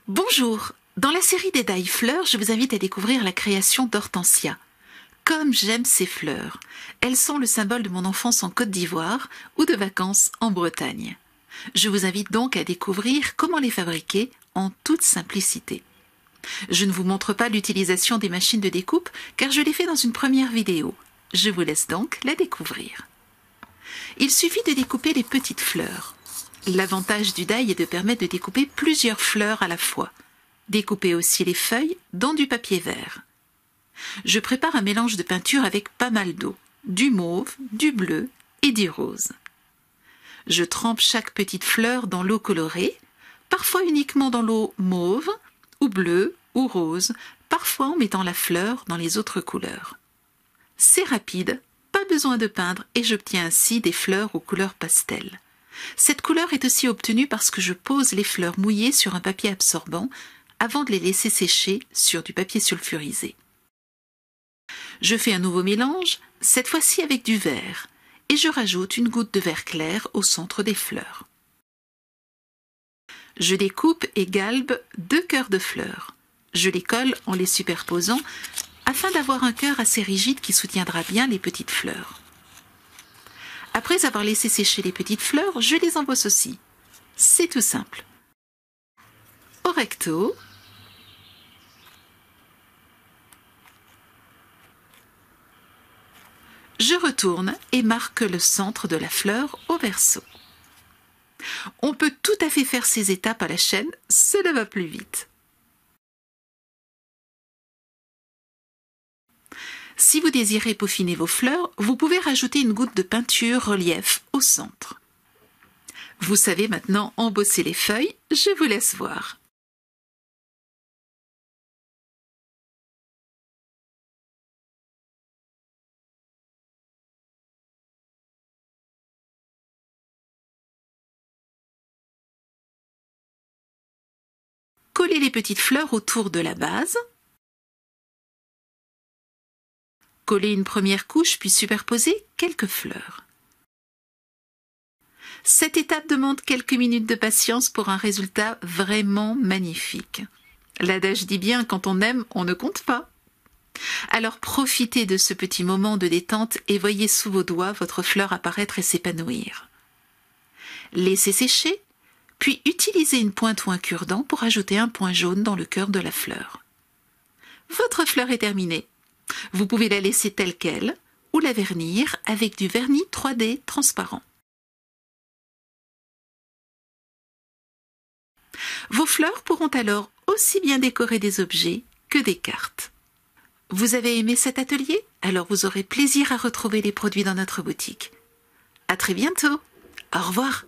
Bonjour, dans la série des Die Fleurs, je vous invite à découvrir la création d'Hortensia. Comme j'aime ces fleurs, elles sont le symbole de mon enfance en Côte d'Ivoire ou de vacances en Bretagne. Je vous invite donc à découvrir comment les fabriquer en toute simplicité. Je ne vous montre pas l'utilisation des machines de découpe car je l'ai fait dans une première vidéo. Je vous laisse donc la découvrir. Il suffit de découper les petites fleurs. L'avantage du die est de permettre de découper plusieurs fleurs à la fois. Découper aussi les feuilles dans du papier vert. Je prépare un mélange de peinture avec pas mal d'eau, du mauve, du bleu et du rose. Je trempe chaque petite fleur dans l'eau colorée, parfois uniquement dans l'eau mauve, ou bleue, ou rose, parfois en mettant la fleur dans les autres couleurs. C'est rapide, pas besoin de peindre et j'obtiens ainsi des fleurs aux couleurs pastel. Cette couleur est aussi obtenue parce que je pose les fleurs mouillées sur un papier absorbant avant de les laisser sécher sur du papier sulfurisé. Je fais un nouveau mélange, cette fois-ci avec du vert, et je rajoute une goutte de vert clair au centre des fleurs. Je découpe et galbe 2 cœurs de fleurs. Je les colle en les superposant afin d'avoir un cœur assez rigide qui soutiendra bien les petites fleurs. Après avoir laissé sécher les petites fleurs, je les embosse aussi. C'est tout simple. Au recto, je retourne et marque le centre de la fleur au verso. On peut tout à fait faire ces étapes à la chaîne, cela va plus vite. Si vous désirez peaufiner vos fleurs, vous pouvez rajouter une goutte de peinture relief au centre. Vous savez maintenant embosser les feuilles, je vous laisse voir. Collez les petites fleurs autour de la base. Collez une première couche puis superposez quelques fleurs. Cette étape demande quelques minutes de patience pour un résultat vraiment magnifique. L'adage dit bien, quand on aime, on ne compte pas. Alors profitez de ce petit moment de détente et voyez sous vos doigts votre fleur apparaître et s'épanouir. Laissez sécher, puis utilisez une pointe ou un cure-dent pour ajouter un point jaune dans le cœur de la fleur. Votre fleur est terminée. Vous pouvez la laisser telle qu'elle ou la vernir avec du vernis 3D transparent. Vos fleurs pourront alors aussi bien décorer des objets que des cartes. Vous avez aimé cet atelier? Alors vous aurez plaisir à retrouver les produits dans notre boutique. À très bientôt. Au revoir.